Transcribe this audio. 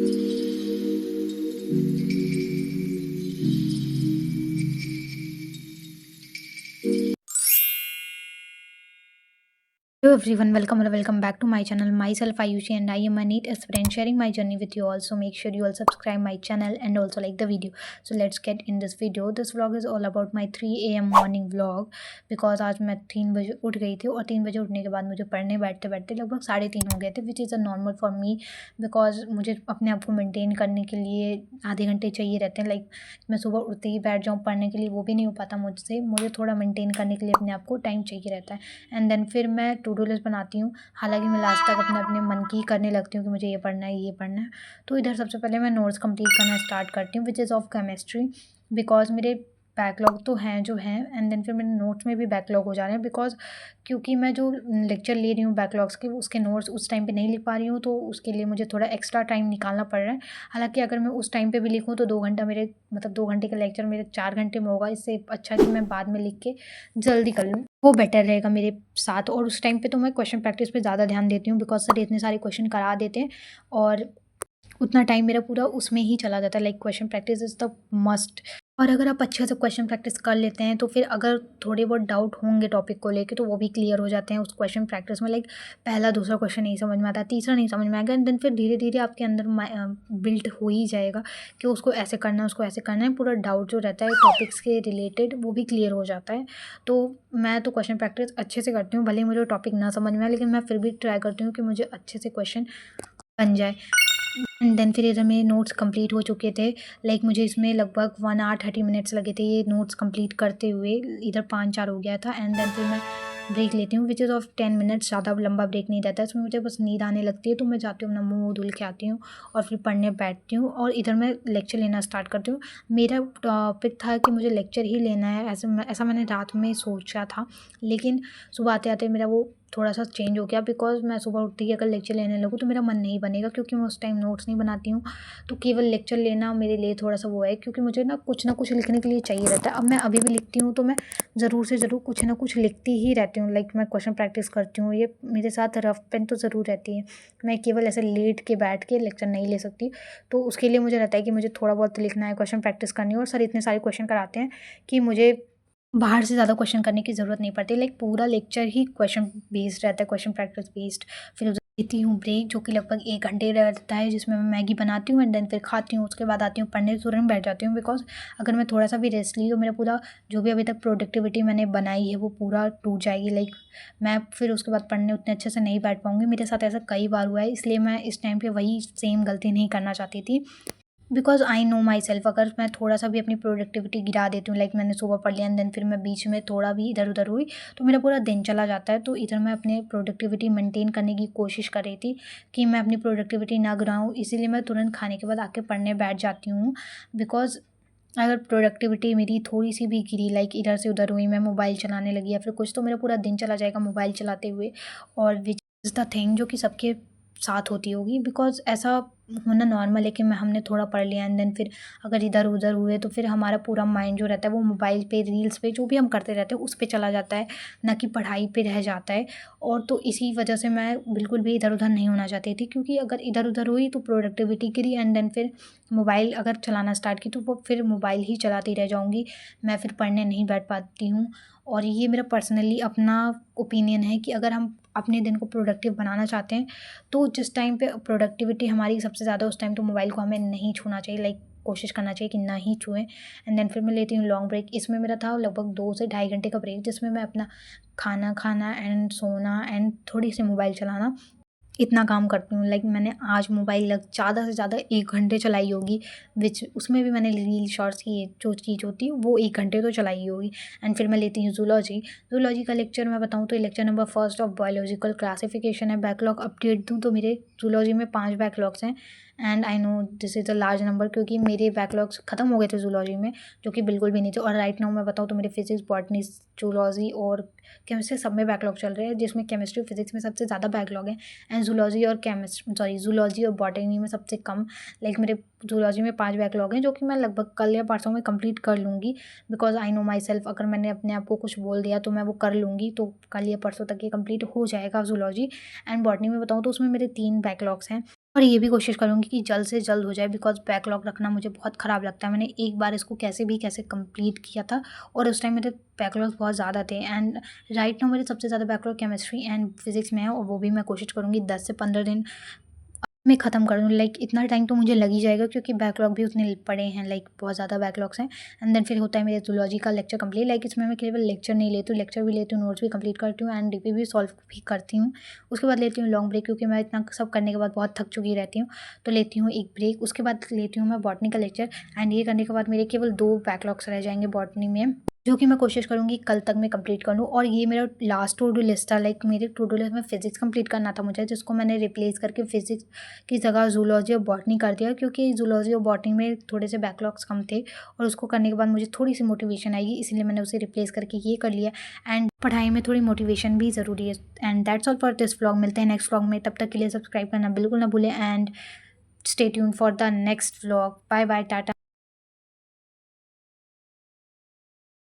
Hello everyone, welcome or welcome back to my channel. Myself Ayushi and I am a NEET aspirant sharing my journey with you all. So make sure you all subscribe my channel and also like the video. So let's get in this video. This vlog is all about my 3 a.m. morning vlog because आज मैं 3 बजे उठ गई थी और 3 बजे उठने के बाद मुझे पढ़ने बैठते बैठते लगभग 3:30 हो गए थे, which is a normal for me because मुझे अपने आप को मेंटेन करने के लिए आधे घंटे चाहिए रहते हैं. लाइक मैं सुबह उठते ही बैठ जाऊँ पढ़ने के लिए, वो भी नहीं हो पाता मुझसे. मुझे थोड़ा मेंटेन करने के लिए अपने आप को टाइम चाहिए रहता है. एंड देन फिर मैं टू डू लिस्ट बनाती हूँ. हालांकि मैं लास्ट तक अपने अपने मन की करने लगती हूँ कि मुझे ये पढ़ना है ये पढ़ना है. तो इधर सबसे पहले मैं नोट्स कंप्लीट करना स्टार्ट करती हूँ which is of chemistry because मेरे बैकलॉग तो हैं जो हैं. एंड देन फिर मेरे नोट्स में भी बैकलॉग हो जा रहे हैं बिकॉज क्योंकि मैं जो लेक्चर ले रही हूँ बैकलॉग्स के उसके नोट्स उस टाइम पे नहीं लिख पा रही हूँ, तो उसके लिए मुझे थोड़ा एक्स्ट्रा टाइम निकालना पड़ रहा है. हालांकि अगर मैं उस टाइम पे भी लिखूँ तो 2 घंटा मेरे मतलब 2 घंटे का लेक्चर मेरे 4 घंटे में होगा. इससे अच्छा कि मैं बाद में लिख के जल्दी कर लूँ, वो बेटर रहेगा मेरे साथ. और उस टाइम पे तो मैं क्वेश्चन प्रैक्टिस पे ज़्यादा ध्यान देती हूँ बिकॉज सर इतने सारे क्वेश्चन करा देते हैं और उतना टाइम मेरा पूरा उसमें ही चला जाता है. Like question practice is the must. और अगर आप अच्छे से क्वेश्चन प्रैक्टिस कर लेते हैं तो फिर अगर थोड़े बहुत डाउट होंगे टॉपिक को लेके तो वो भी क्लियर हो जाते हैं उस क्वेश्चन प्रैक्टिस में. लाइक पहला दूसरा क्वेश्चन नहीं समझ में आता, तीसरा नहीं समझ में आएगा, एंड देन फिर धीरे धीरे आपके अंदर बिल्ट हो ही जाएगा कि उसको ऐसे करना है उसको ऐसे करना है. पूरा डाउट जो रहता है टॉपिक्स के रिलेटेड वो भी क्लियर हो जाता है. तो मैं तो क्वेश्चन प्रैक्टिस अच्छे से करती हूँ, भले ही मुझे टॉपिक ना समझ में आए लेकिन मैं फिर भी ट्राई करती हूँ कि मुझे अच्छे से क्वेश्चन बन जाए. एंड देन फिर इधर मेरे नोट्स कंप्लीट हो चुके थे. लाइक मुझे इसमें लगभग 1 hour 30 minutes लगे थे ये नोट्स कंप्लीट करते हुए. इधर 5-4 हो गया था. एंड देन फिर मैं ब्रेक लेती हूँ विच इज़ ऑफ 10 minutes. ज़्यादा लंबा ब्रेक नहीं रहता है इसमें. मुझे बस नींद आने लगती है तो मैं जाती हूँ अपना मुँह धुल के आती हूँ और फिर पढ़ने बैठती हूँ. और इधर मैं लेक्चर लेना स्टार्ट करती हूँ. मेरा टॉपिक था कि मुझे लेक्चर ही लेना है, ऐसा मैंने रात में सोचा था. लेकिन सुबह आते आते मेरा वो थोड़ा सा चेंज हो गया बिकॉज मैं सुबह उठते ही अगर लेक्चर लेने लगूँ तो मेरा मन नहीं बनेगा क्योंकि मैं उस टाइम नोट्स नहीं बनाती हूँ. तो केवल लेक्चर लेना मेरे लिए थोड़ा सा वो है क्योंकि मुझे ना कुछ लिखने के लिए चाहिए रहता है. अब मैं अभी भी लिखती हूँ तो मैं ज़रूर से ज़रूर कुछ ना कुछ लिखती ही रहती हूँ. लाइक मैं क्वेश्चन प्रैक्टिस करती हूँ, ये मेरे साथ रफ पेन तो ज़रूर रहती है. मैं केवल ऐसे लेट के बैठ के लेक्चर नहीं ले सकती. तो उसके लिए मुझे रहता है कि मुझे थोड़ा बहुत लिखना है, क्वेश्चन प्रैक्टिस करनी है. और सर इतने सारे क्वेश्चन कराते हैं कि मुझे बाहर से ज़्यादा क्वेश्चन करने की ज़रूरत नहीं पड़ती. लाइक पूरा लेक्चर ही क्वेश्चन बेस्ड रहता है, क्वेश्चन प्रैक्टिस बेस्ड. फिर उधर लेती हूँ ब्रेक जो कि लगभग 1 घंटे रहता है जिसमें मैं मैगी बनाती हूँ एंड देन फिर खाती हूँ. उसके बाद आती हूँ पढ़ने, तुरंत बैठ जाती हूँ बिकॉज अगर मैं थोड़ा सा भी रेस्ट ली तो मेरा पूरा जो भी अभी तक प्रोडक्टिविटी मैंने बनाई है वो पूरा टूट जाएगी. लाइक मैं फिर उसके बाद पढ़ने उतने अच्छे से नहीं बैठ पाऊँगी. मेरे साथ ऐसा कई बार हुआ है, इसलिए मैं इस टाइम पर वही सेम गलती नहीं करना चाहती थी because I know my self. अगर मैं थोड़ा सा भी अपनी प्रोडक्टिविटी गिरा देती हूँ, लाइक मैंने सुबह पढ़ लिया एंड देन फिर मैं बीच में थोड़ा भी इधर उधर हुई तो मेरा पूरा दिन चला जाता है. तो इधर मैं अपने प्रोडक्टिविटी मेंटेन करने की कोशिश कर रही थी कि मैं अपनी प्रोडक्टिविटी ना गिराऊँ, इसीलिए मैं तुरंत खाने के बाद आके पढ़ने बैठ जाती हूँ. बिकॉज अगर प्रोडक्टिविटी मेरी थोड़ी सी भी गिरी, लाइक इधर से उधर हुई, मैं मोबाइल चलाने लगी या फिर कुछ, तो मेरा पूरा दिन चला जाएगा मोबाइल चलाते हुए. और विच इज़ द थिंग जो कि सबके साथ होती होगी बिकॉज ऐसा होना नॉर्मल है कि मैं हमने थोड़ा पढ़ लिया एंड देन फिर अगर इधर उधर हुए तो फिर हमारा पूरा माइंड जो रहता है वो मोबाइल पे, रील्स पे, जो भी हम करते रहते हैं उस पे चला जाता है, ना कि पढ़ाई पे रह जाता है. और तो इसी वजह से मैं बिल्कुल भी इधर उधर नहीं होना चाहती थी क्योंकि अगर इधर उधर हुई तो प्रोडक्टिविटी गिरी एंड देन फिर मोबाइल अगर चलाना स्टार्ट की तो वो फिर मोबाइल ही चलाती रह जाऊँगी. मैं फिर पढ़ने नहीं बैठ पाती हूँ. और ये मेरा पर्सनली अपना ओपिनियन है कि अगर हम अपने दिन को प्रोडक्टिव बनाना चाहते हैं तो जिस टाइम पे प्रोडक्टिविटी हमारी सबसे ज़्यादा उस टाइम तो मोबाइल को हमें नहीं छूना चाहिए. लाइक कोशिश करना चाहिए कि ना ही छुएं. एंड देन फिर मैं लेती हूँ लॉन्ग ब्रेक. इसमें मेरा था लगभग 2 से ढाई घंटे का ब्रेक जिसमें मैं अपना खाना खाना एंड सोना एंड थोड़ी सी मोबाइल चलाना इतना काम करती हूँ. लाइक मैंने आज मोबाइल ज़्यादा से ज़्यादा 1 घंटे चलाई होगी, विच उसमें भी मैंने रील शॉर्ट्स की जो चीज़ होती है वो 1 घंटे तो चलाई होगी. एंड फिर मैं लेती हूँ जूलॉजी. जूलॉजी का लेक्चर मैं बताऊँ तो ये lecture number first of biological classification है. बैकलॉग अपडेट दूँ तो मेरे जूलॉजी में 5 बैकलॉग्स हैं. And I know this is a large number क्योंकि मेरे बैकलॉग्स ख़त्म हो गए थे जूलॉजी में, जो कि बिल्कुल भी नहीं थे. और राइट नाउ मैं बताऊँ तो मेरे फिजिक्स, बॉटनी, जूलॉजी और केमिस्ट्री सब में बैकलॉग चल रहे हैं, जिसमें केमिस्ट्री फिजिक्स में सबसे ज़्यादा बैकलॉग है एंड जूलॉजी और बॉटनी में सबसे कम. लाइक मेरे जूलॉजी में 5 बैकलॉग हैं जो कि मैं लगभग कल या परसों में कंप्लीट कर लूँगी because I know my self. अगर मैंने अपने आप को कुछ बोल दिया तो मैं वो कर लूँगी, तो कल या परसों तक ये कंप्लीट हो जाएगा जूलॉजी. एंड बॉटनी में बताऊँ तो उसमें मेरे 3 बैकलॉग्स हैं. और ये भी कोशिश करूँगी कि जल्द से जल्द हो जाए, बिकॉज़ बैकलॉग रखना मुझे बहुत ख़राब लगता है। मैंने एक बार इसको कैसे भी कैसे कंप्लीट किया था और उस टाइम मेरे बैकलॉग्स बहुत ज़्यादा थे, एंड राइट नाउ मेरे सबसे ज़्यादा बैकलॉग केमिस्ट्री एंड फिज़िक्स में है, और वो भी मैं कोशिश करूँगी 10 से 15 दिन मैं ख़त्म कर दूँ। लाइक इतना टाइम तो मुझे लग ही जाएगा, क्योंकि बैकलॉग भी उतने पड़े हैं, लाइक बहुत ज़्यादा बैकलॉग्स हैं। एंड देन फिर होता है मेरे ज़ूलॉजी का लेक्चर कंप्लीट। लाइक इसमें मैं केवल लेक्चर नहीं लेती हूँ, लेक्चर भी लेती हूँ, नोट्स भी कंप्लीट करती हूँ, एंड डीपी भी सॉल्व भी करती हूँ। उसके बाद लेती हूँ लॉन्ग ब्रेक, क्योंकि मैं इतना सब करने के बाद बहुत थक चुकी रहती हूँ। तो लेती हूँ एक ब्रेक, उसके बाद लेती हूँ मैं बॉटनी का लेक्चर, एंड ये करने के बाद मेरे केवल 2 बैकलॉग्स रह जाएँगे बॉटनी में, जो कि मैं कोशिश करूँगी कल तक मैं कंप्लीट कर लूँ। और ये मेरा लास्ट टू डू लिस्ट था। लाइक मेरे टू डू लिस्ट में फिज़िक्स कंप्लीट करना था मुझे, जिसको मैंने रिप्लेस करके फिज़िक्स की जगह ज़ूलॉजी और बॉटनी कर दिया, क्योंकि ज़ूलॉजी और बॉटनी में थोड़े से बैकलॉग्स कम थे, और उसको करने के बाद मुझे थोड़ी-सी मोटिवेशन आएगी, इसलिए मैंने उसे रिप्लेस करके ये कर लिया। एंड पढ़ाई में थोड़ी मोटिवेशन भी ज़रूरी है। And that's all for this vlog. मिलते हैं नेक्स्ट व्लॉग में, तब तक के लिए सब्सक्राइब करना बिल्कुल ना भूलें, and stay tuned for the next vlog. Bye bye, Tata.